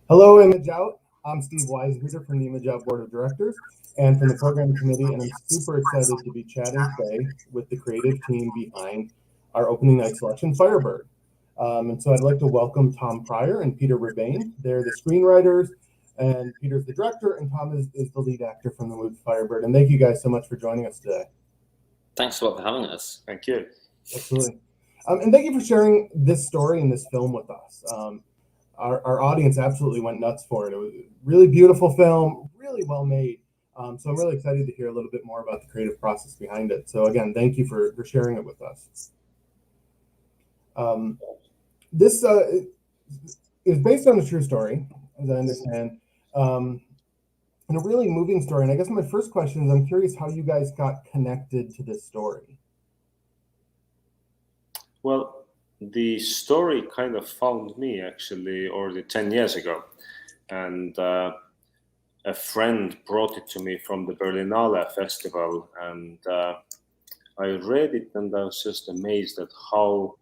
Hello, ImageOut. I'm Steve Weisenreder from the ImageOut Board of Directors and from the Program Committee, and I'm super excited to be chatting today with the creative team behind our opening night selection, Firebird. And so I'd like to welcome Tom Pryor and Peeter Rebane. They're the screenwriters, and Peter's the director, and Tom is the lead actor from the movie Firebird. And thank you guys so much for joining us today. Thanks a lot for having us. Thank you. Absolutely. And thank you for sharing this story and this film with us. Our audience absolutely went nuts for it. It was a really beautiful film, really well made. So I'm really excited to hear a little bit more about the creative process behind it. So again, thank you for sharing it with us. This is based on a true story, as I understand, and a really moving story. And I guess my first question is, I'm curious how you guys got connected to this story. Well, the story kind of found me actually already 10 years ago. And a friend brought it to me from the Berlinale festival. And I read it and I was just amazed at how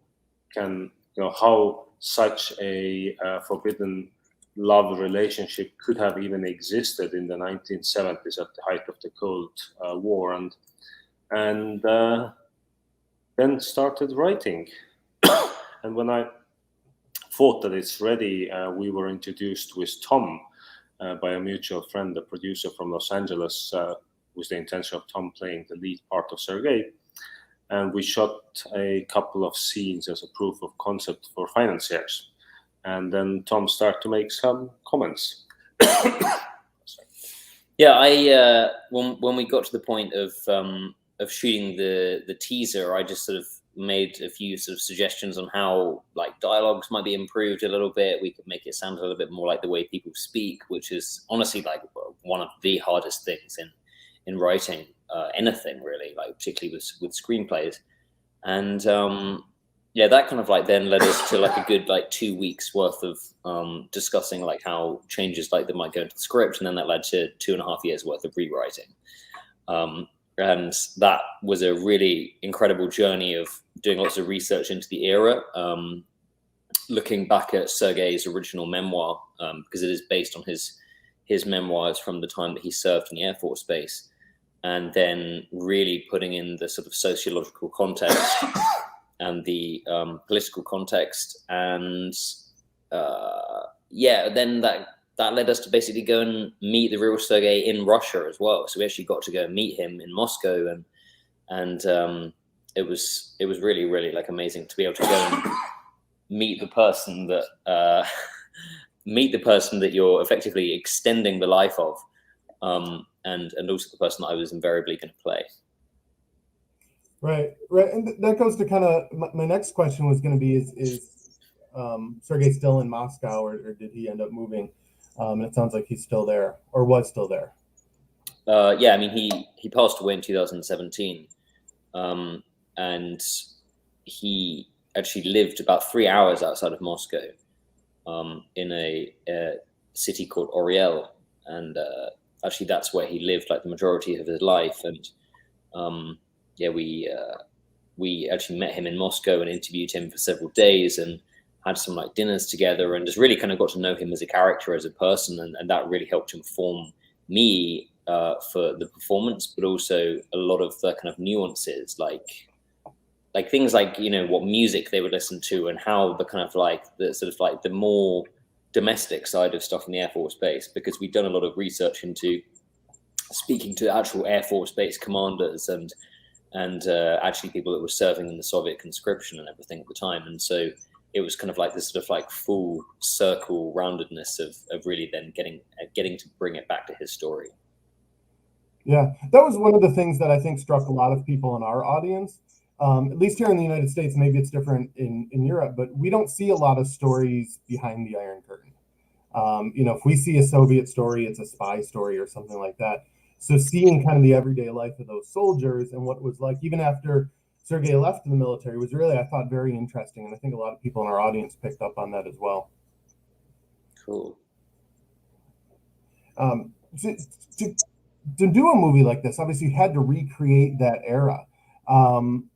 such a forbidden love relationship could have even existed in the 1970s at the height of the Cold War. And then started writing. And when I thought that it's ready, we were introduced with Tom by a mutual friend, a producer from Los Angeles, with the intention of Tom playing the lead part of Sergei. And we shot a couple of scenes as a proof of concept for financiers. And then Tom started to make some comments. Yeah, when we got to the point of shooting the teaser, I just sort of made a few sort of suggestions on how like dialogues might be improved a little bit. We could make it sound a little bit more like the way people speak, which is honestly like one of the hardest things in writing anything really, like particularly with screenplays. And yeah, that kind of like then led us to like a good like 2 weeks worth of discussing like how changes like that might go into the script, and then that led to 2.5 years worth of rewriting. And that was a really incredible journey of doing lots of research into the era, looking back at Sergei's original memoir, because it is based on his memoirs from the time that he served in the Air Force Base, and then really putting in the sort of sociological context and the political context. And yeah, then that led us to basically go and meet the real Sergei in Russia as well. So we actually got to go and meet him in Moscow, and it was really, really like amazing to be able to go and meet the person that you're effectively extending the life of, and also the person that I was invariably going to play. Right, and that goes to kind of my next question was going to be: is Sergei still in Moscow, or did he end up moving? And it sounds like he's still there, or was still there. Yeah, I mean, he passed away in 2017, and he actually lived about 3 hours outside of Moscow, in a city called Oriel, and actually that's where he lived like the majority of his life. And yeah, we actually met him in Moscow and interviewed him for several days, and had some like dinners together, and just really kind of got to know him as a character, as a person, and that really helped inform me for the performance, but also a lot of the kind of nuances, like things like, you know, what music they would listen to, and how the kind of like the sort of like the more domestic side of stuff in the Air Force Base, because we'd done a lot of research into speaking to actual Air Force Base commanders and actually people that were serving in the Soviet conscription and everything at the time. And so it was kind of like this sort of like full circle roundedness of really then getting to bring it back to his story. Yeah, that was one of the things that I think struck a lot of people in our audience, at least here in the United States. Maybe it's different in Europe, but we don't see a lot of stories behind the Iron Curtain. You know, if we see a Soviet story, it's a spy story or something like that. So seeing kind of the everyday life of those soldiers and what it was like, even after Sergei left the military, was really, I thought, very interesting. And I think a lot of people in our audience picked up on that as well. Cool. To do a movie like this, obviously you had to recreate that era. I'm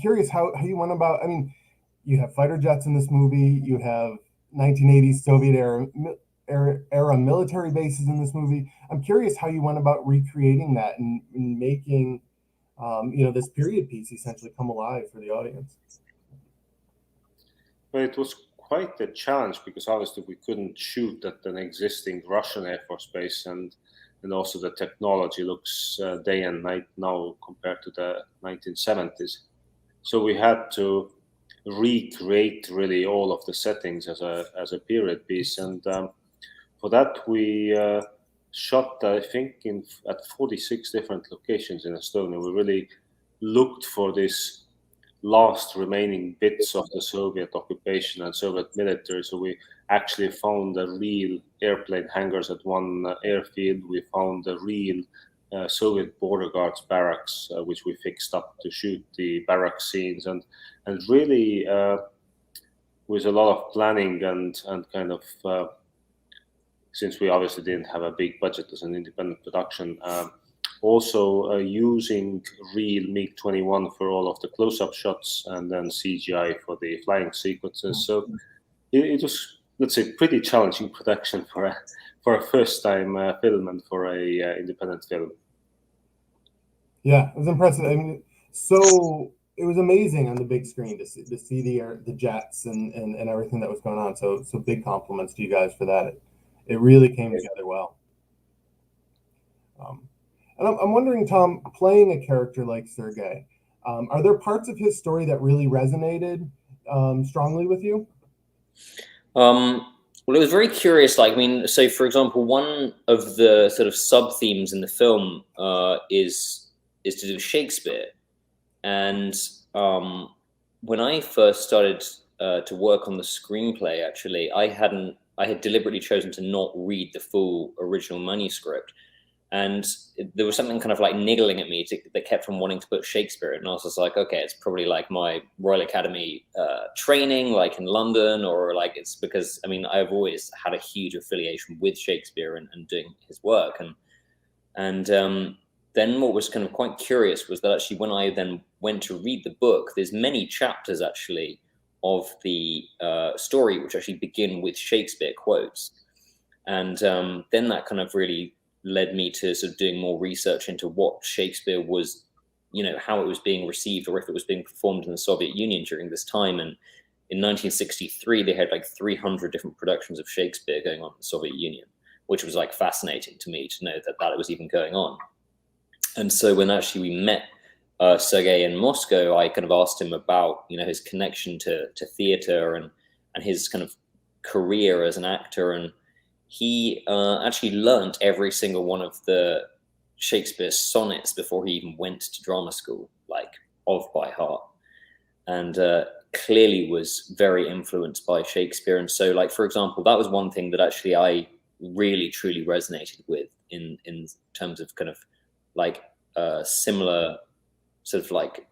curious how you went about, I mean, you have fighter jets in this movie, you have 1980s Soviet era era military bases in this movie. I'm curious how you went about recreating that and making, this period piece essentially come alive for the audience. But it was quite a challenge because obviously we couldn't shoot at an existing Russian Air Force base, and also the technology looks day and night now compared to the 1970s. So we had to recreate really all of the settings as a period piece, and for that we shot, I think, at 46 different locations in Estonia. We really looked for this last remaining bits of the Soviet occupation and Soviet military. So we actually found the real airplane hangars at one airfield. We found the real Soviet border guards barracks, which we fixed up to shoot the barrack scenes, and really with a lot of planning and kind of since we obviously didn't have a big budget as an independent production. Also using real MiG-21 for all of the close-up shots, and then CGI for the flying sequences. So it was, let's say, pretty challenging production for a first-time film and for a independent film. Yeah, it was impressive. I mean, so it was amazing on the big screen to see the jets and everything that was going on. So big compliments to you guys for that. It really came together well. And I'm wondering, Tom, playing a character like Sergei, are there parts of his story that really resonated strongly with you? Well, it was very curious. Like, I mean, so for example, one of the sort of sub themes in the film is to do with Shakespeare. And when I first started to work on the screenplay, actually, I had deliberately chosen to not read the full original manuscript. And there was something kind of like niggling at me that kept on wanting to put Shakespeare in. And I was just like, okay, it's probably like my Royal Academy training, like in London, or like it's because, I mean, I've always had a huge affiliation with Shakespeare and doing his work. And then what was kind of quite curious was that actually when I then went to read the book, there's many chapters actually of the story which actually begin with Shakespeare quotes. And then that kind of really led me to sort of doing more research into what Shakespeare was, how it was being received, or if it was being performed in the Soviet Union during this time. And in 1963, they had like 300 different productions of Shakespeare going on in the Soviet Union, which was like fascinating to me to know that it was even going on. And so when actually we met Sergei in Moscow, I kind of asked him about, his connection to theater and his kind of career as an actor. And he actually learnt every single one of the Shakespeare sonnets before he even went to drama school, like by heart, and clearly was very influenced by Shakespeare. And so, like, for example, that was one thing that actually I really, truly resonated with in terms of kind of like similar sort of like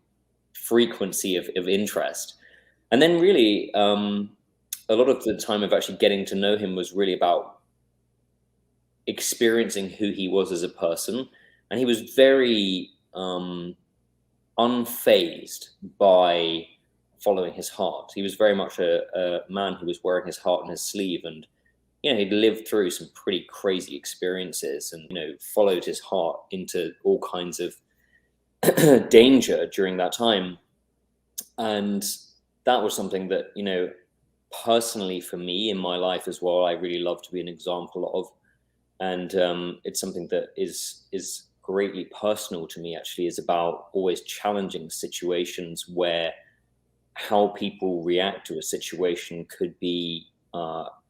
frequency of interest. And then really a lot of the time of actually getting to know him was really about experiencing who he was as a person. And he was very unfazed by following his heart. He was very much a man who was wearing his heart on his sleeve, and he'd lived through some pretty crazy experiences, and followed his heart into all kinds of danger during that time. And that was something that personally for me in my life as well, I really love to be an example of. And it's something that is greatly personal to me, actually, is about always challenging situations where how people react to a situation could be,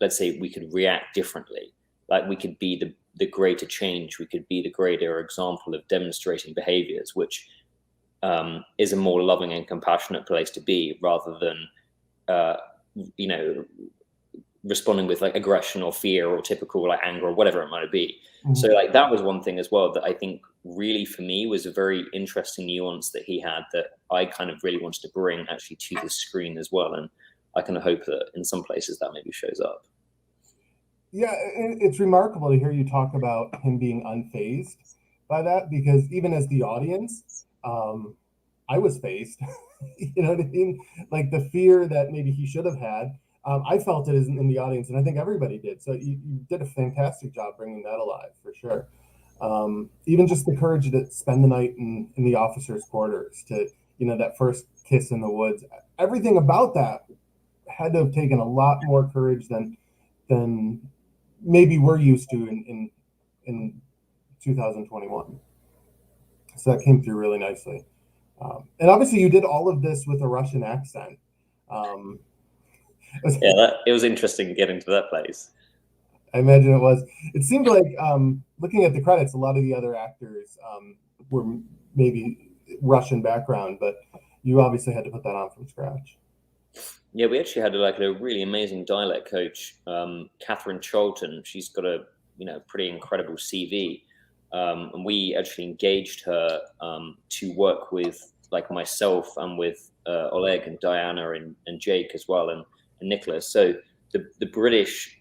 let's say we could react differently. Like we could be the greater change, we could be the greater example of demonstrating behaviors, which is a more loving and compassionate place to be, rather than, responding with like aggression or fear or typical like anger or whatever it might be. Mm-hmm. So like that was one thing as well that I think really for me was a very interesting nuance that he had that I kind of really wanted to bring actually to the screen as well. And I kind of hope that in some places that maybe shows up. Yeah, it's remarkable to hear you talk about him being unfazed by that, because even as the audience, I was fazed. You know what I mean? Like the fear that maybe he should have had, I felt it in the audience, and I think everybody did. So you did a fantastic job bringing that alive, for sure. Even just the courage to spend the night in the officers' quarters, to, you know, that first kiss in the woods. Everything about that had to have taken a lot more courage than maybe we're used to in 2021. So that came through really nicely. And obviously, you did all of this with a Russian accent. It was interesting getting to that place. I imagine it was. It seemed like, looking at the credits, a lot of the other actors were maybe Russian background, but you obviously had to put that on from scratch. Yeah, we actually had like a really amazing dialect coach, Catherine Charlton. She's got a pretty incredible CV, and we actually engaged her to work with like myself and with Oleg and Diana and Jake as well, and Nicholas. So the British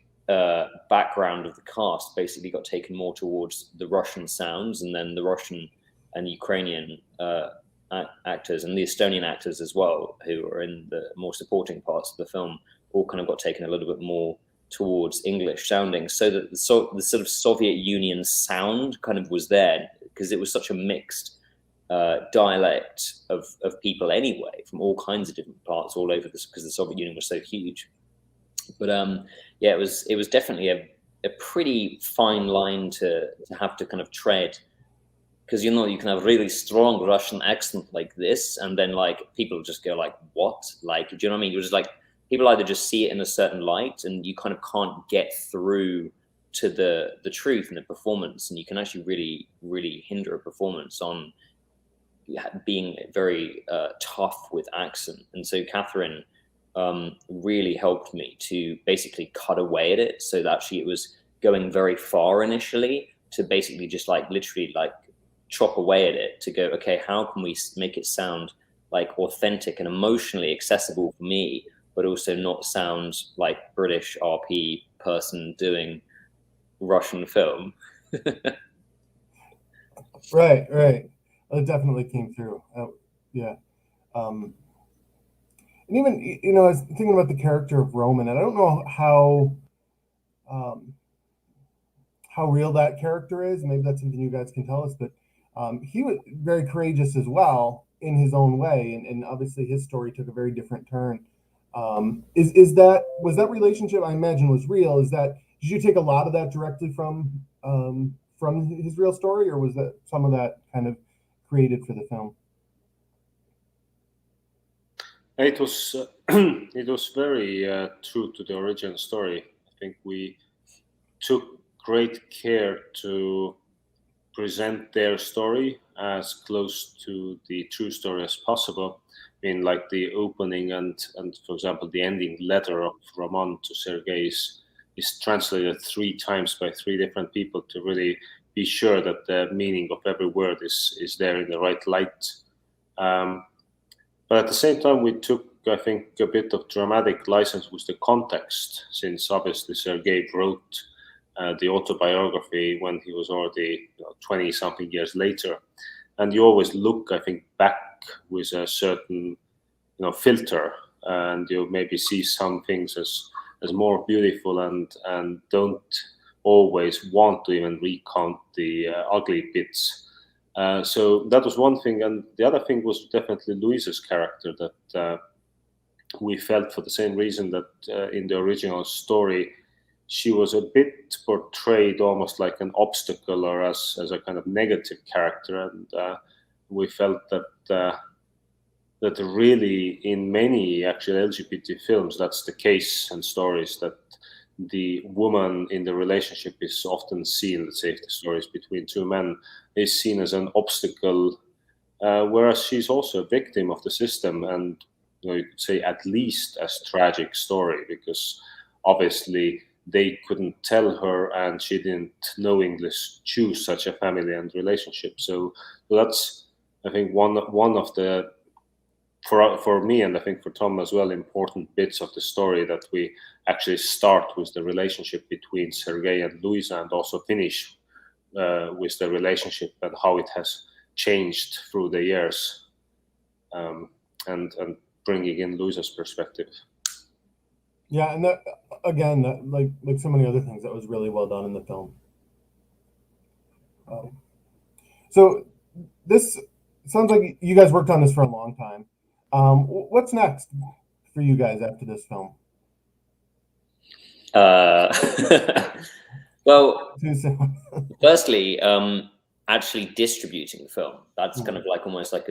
background of the cast basically got taken more towards the Russian sounds, and then the Russian and Ukrainian actors and the Estonian actors as well, who are in the more supporting parts of the film, all kind of got taken a little bit more towards English sounding, so that the sort of Soviet Union sound kind of was there, because it was such a mixed dialect of people anyway, from all kinds of different parts all over this, because the Soviet Union was so huge. But yeah, it was definitely a pretty fine line to have to kind of tread, because you can have really strong Russian accent like this, and then like people just go like, what? Like, do you know what I mean? You're just like, people either just see it in a certain light, and you kind of can't get through to the truth and the performance, and you can actually really, really hinder a performance on being very tough with accent. And so Catherine really helped me to basically cut away at it, so that actually it was going very far initially, to basically just like literally like chop away at it, to go, okay, how can we make it sound like authentic and emotionally accessible for me, but also not sound like British RP person doing Russian film. Right. It definitely came through. Yeah. And even, I was thinking about the character of Roman, and I don't know how real that character is. Maybe that's something you guys can tell us, but he was very courageous as well in his own way, and obviously his story took a very different turn. Was that relationship, I imagine, was real? Did you take a lot of that directly from his real story, or was that some of that kind of created for the film? It was it was very true to the original story. I think we took great care to present their story as close to the true story as possible. In like the opening and for example the ending letter of Roman to Sergei is translated 3 times by 3 different people, to really be sure that the meaning of every word is there in the right light. But at the same time, we took, I think, a bit of dramatic license with the context, since obviously Sergei wrote the autobiography when he was already 20-something years later. And you always look, I think, back with a certain filter, and you maybe see some things as more beautiful, and don't always want to even recount the ugly bits. So that was one thing, and the other thing was definitely Louisa's character, that we felt, for the same reason that in the original story she was a bit portrayed almost like an obstacle, or as a kind of negative character, and we felt that really in many actual LGBT films that's the case, and stories, that the woman in the relationship is often seen, let's say if the story is between 2 men, is seen as an obstacle, whereas she's also a victim of the system, and you could say at least as tragic story, because obviously they couldn't tell her, and she didn't knowingly choose such a family and relationship. So that's, I think, one of the, for me, and I think for Tom as well, important bits of the story, that we actually start with the relationship between Sergei and Luisa, and also finish with the relationship and how it has changed through the years, and bringing in Luisa's perspective. Yeah, and that again, that like so many other things, that was really well done in the film. So this sounds like you guys worked on this for a long time. What's next for you guys after this film? Well, Too soon. firstly, actually distributing the film, that's kind of like almost like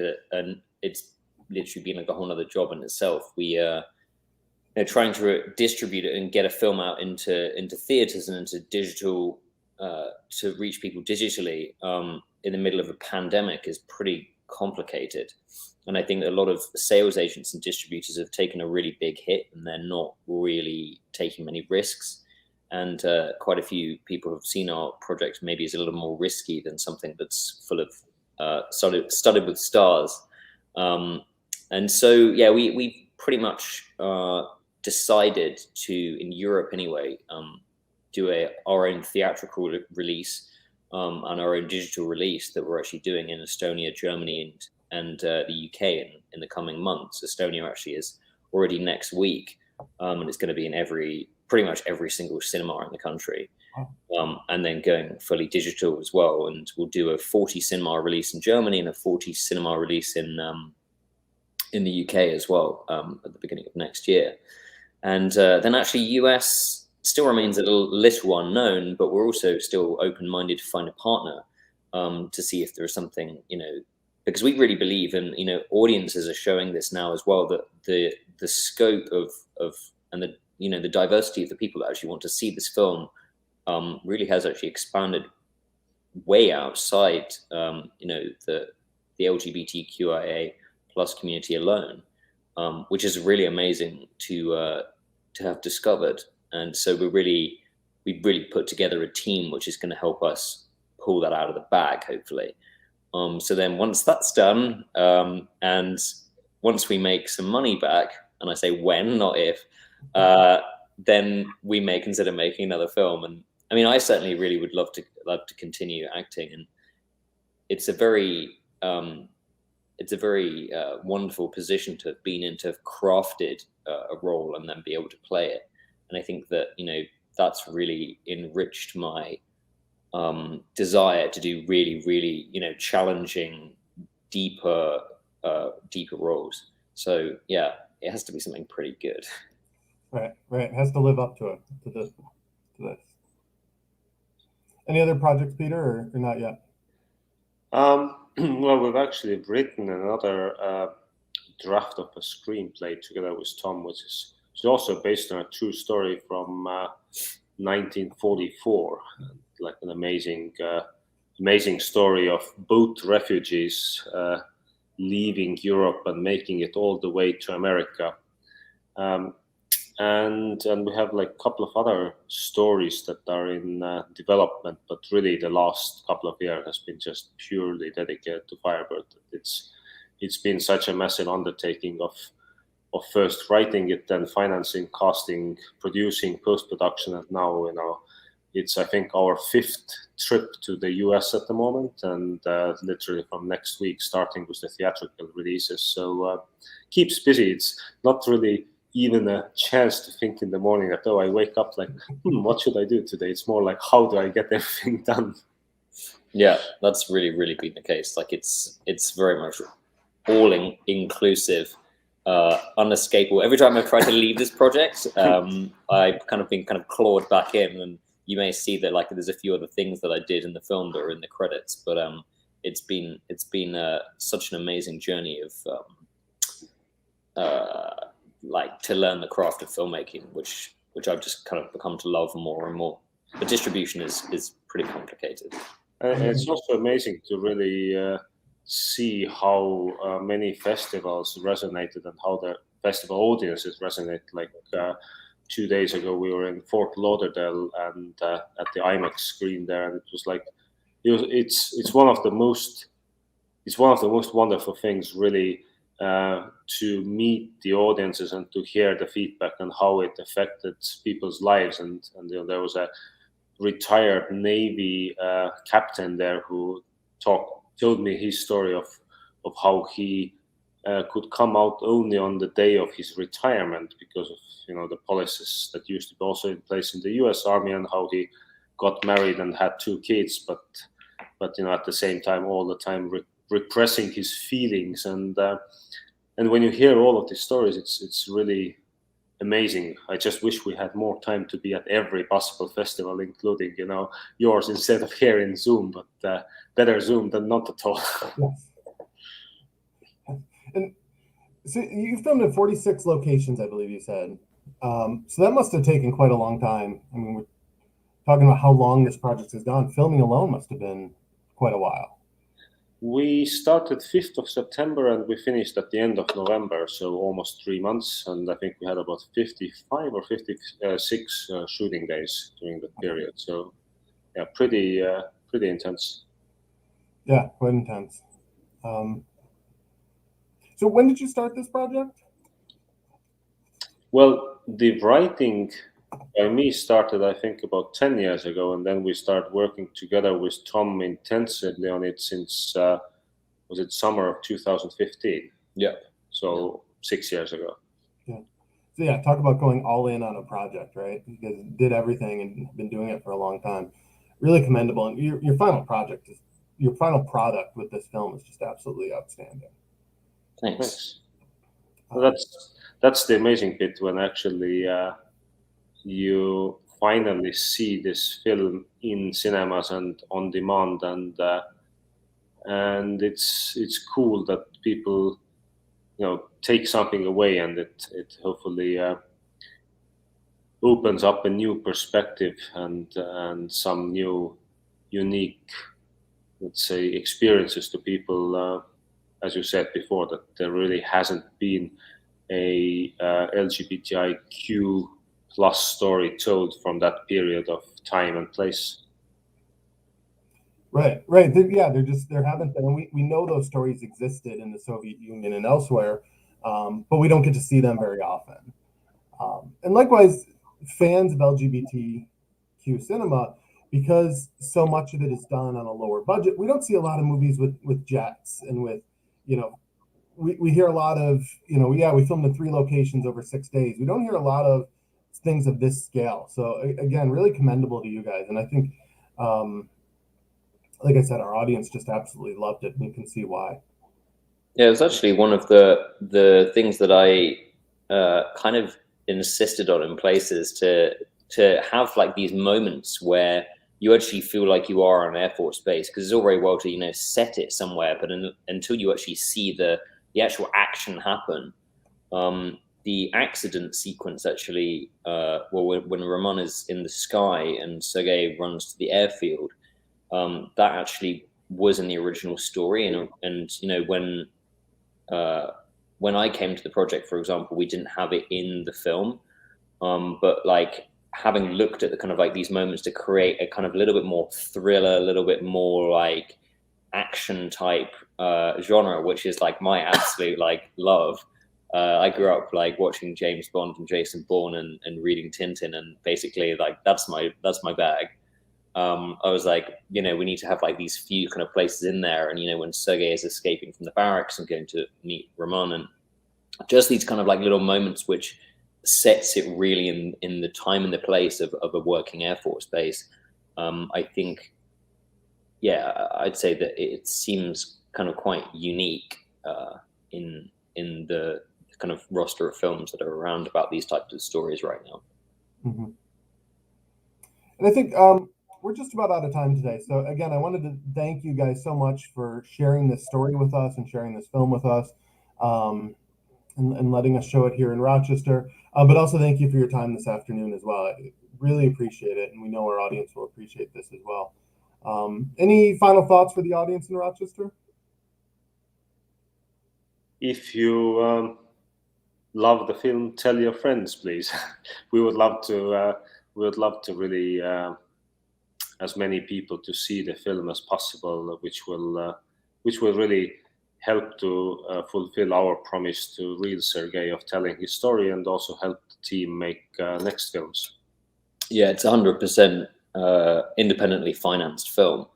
it's literally been like a whole other job in itself. We trying to distribute it and get a film out into theaters and into digital, to reach people digitally, in the middle of a pandemic is pretty complicated. And I think that a lot of sales agents and distributors have taken a really big hit, and they're not really taking many risks. And quite a few people have seen our project maybe as a little more risky than something that's full of studded with stars. And so, yeah, we pretty much decided to, in Europe anyway, do our own theatrical release, and our own digital release that we're actually doing in Estonia, Germany, and the UK in the coming months. Estonia actually is already next week, and it's going to be in pretty much every single cinema in the country, and then going fully digital as well. And we'll do a 40 cinema release in Germany and a 40 cinema release in the UK as well, at the beginning of next year. And then actually US still remains a little unknown, but we're also still open-minded to find a partner, to see if there is something, because we really believe, and audiences are showing this now as well, that the scope of and the diversity of the people that actually want to see this film really has actually expanded way outside the LGBTQIA plus community alone, which is really amazing to have discovered. And so we really put together a team which is going to help us pull that out of the bag, hopefully. So then once that's done, and once we make some money back, and I say when, not if, then we may consider making another film. And I mean, I certainly really would love to continue acting, and it's a very wonderful position to have been in, to have crafted a role and then be able to play it. And I think that that's really enriched my desire to do really, really challenging, deeper roles. So yeah, it has to be something pretty good. Right. It has to live up to it, to this. Any other projects, Peter, or not yet? Well, we've actually written another draft of a screenplay together with Tom, which is also based on a true story from 1944, like an amazing story of boat refugees leaving Europe and making it all the way to America. And we have like a couple of other stories that are in development, but really the last couple of years has been just purely dedicated to Firebird. It's been such a massive undertaking of first writing it, then financing, casting, producing, post-production, and now it's, I think, our 5th trip to the US at the moment, and literally from next week starting with the theatrical releases. So keeps busy. It's not really even a chance to think in the morning that, I wake up like, what should I do today? It's more like, how do I get everything done? Yeah, that's really, really been the case. Like it's very much all inclusive, unescapable. Every time I've tried to leave this project, I've kind of been clawed back in, and you may see that like there's a few other things that I did in the film that are in the credits, but it's been such an amazing journey of like to learn the craft of filmmaking, which I've just kind of become to love more and more. The distribution is pretty complicated. And it's also amazing to really see how many festivals resonated and how the festival audiences resonate. Like 2 days ago, we were in Fort Lauderdale and at the IMAX screen there, and it was like it's one of the most wonderful things, really, to meet the audiences and to hear the feedback and how it affected people's lives. And there was a retired Navy captain there who told me his story of how he could come out only on the day of his retirement because of the policies that used to be also in place in the U.S. Army, and how he got married and had 2 kids, but at the same time all the time repressing his feelings, and when you hear all of these stories, it's really amazing. I just wish we had more time to be at every possible festival, including yours, instead of here in Zoom, but better Zoom than not at all. Yes. And so you filmed in 46 locations, I believe you said. So that must have taken quite a long time. I mean, we're talking about how long this project has gone. Filming alone must have been quite a while. We started 5th of September and we finished at the end of November, so almost 3 months. And I think we had about 55 or 56 shooting days during that period. So yeah, pretty intense. Yeah, quite intense. So when did you start this project? Well, the writing by me started, I think, about 10 years ago, and then we started working together with Tom intensively on it since, was it summer of 2015? Yeah. So 6 years ago. Yeah. So yeah, talk about going all in on a project, right? You guys did everything and have been doing it for a long time. Really commendable. And your final product with this film is just absolutely outstanding. Thanks. Well, that's the amazing bit, when actually you finally see this film in cinemas and on demand, and it's cool that people take something away, and it hopefully opens up a new perspective and some new unique, let's say, experiences to people. As you said before, that there really hasn't been a LGBTIQ plus story told from that period of time and place. Right. There haven't been, and we know those stories existed in the Soviet Union and elsewhere, but we don't get to see them very often. And likewise, fans of LGBTQ cinema, because so much of it is done on a lower budget, we don't see a lot of movies with jets and with, we hear a lot of, we filmed in 3 locations over 6 days. We don't hear a lot of things of this scale. So again, really commendable to you guys. And I think, like I said, our audience just absolutely loved it, and you can see why. Yeah, it was actually one of the things that I kind of insisted on in places, to have like these moments where you actually feel like you are on an Air Force base, because it's all very well to set it somewhere, but until you actually see the actual action happen, the accident sequence actually, when Roman is in the sky and Sergei runs to the airfield, that actually was in the original story, and when I came to the project, for example, we didn't have it in the film, but like having looked at the kind of like these moments to create a kind of a little bit more thriller, a little bit more like action type genre, which is like my absolute like love. I grew up like watching James Bond and Jason Bourne and reading Tintin, and basically like that's my bag. I was like, we need to have like these few kind of places in there, and when Sergei is escaping from the barracks and going to meet Roman, and just these kind of like little moments which sets it really in the time and the place of a working Air Force base. I think, yeah, I'd say that it seems kind of quite unique in the kind of roster of films that are around about these types of stories right now. Mm-hmm. And I think we're just about out of time today. So again, I wanted to thank you guys so much for sharing this story with us and sharing this film with us, and letting us show it here in Rochester. But also thank you for your time this afternoon as well. I really appreciate it, and we know our audience will appreciate this as well. Any final thoughts for the audience in Rochester? If you love the film, tell your friends, please. We would love to really as many people to see the film as possible, which will really help to fulfill our promise to real Sergei of telling his story, and also help the team make next films. Yeah, it's 100% independently financed film,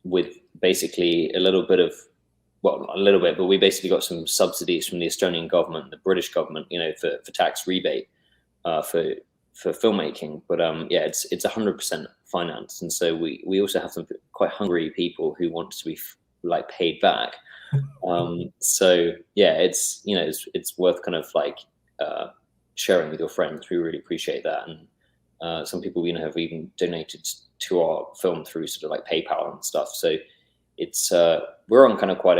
with basically a little bit of well, not a little bit, but we basically got some subsidies from the Estonian government, the British government, for tax rebate for filmmaking. But yeah, it's 100% financed, and so we also have some quite hungry people who want to be like paid back. So yeah, it's worth kind of like sharing with your friends. We really appreciate that, and some people have even donated to our film through sort of like PayPal and stuff. So it's we're on kind of quite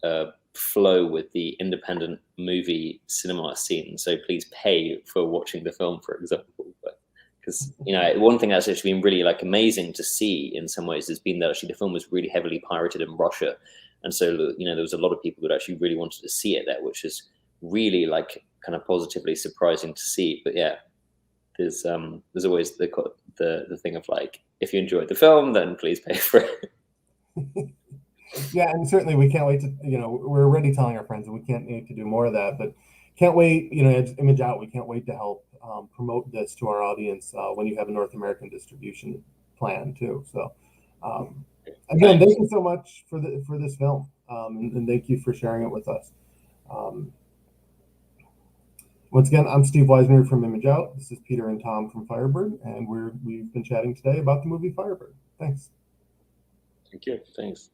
a flow with the independent movie cinema scene. So please pay for watching the film, for example. But because one thing that's actually been really like amazing to see in some ways has been that actually the film was really heavily pirated in Russia, and so there was a lot of people that actually really wanted to see it there, which is really like kind of positively surprising to see. But yeah, there's always the thing of like, if you enjoyed the film, then please pay for it. Yeah, and certainly we can't wait to, we're already telling our friends and we can't wait to do more of that, but can't wait, as ImageOut, we can't wait to help promote this to our audience when you have a North American distribution plan too. So again, thank you so much for this film, and thank you for sharing it with us. Once again, I'm Steve Weisenreder from ImageOut. This is Peter and Tom from Firebird, and we've been chatting today about the movie Firebird. Thanks. Thank you. Thanks.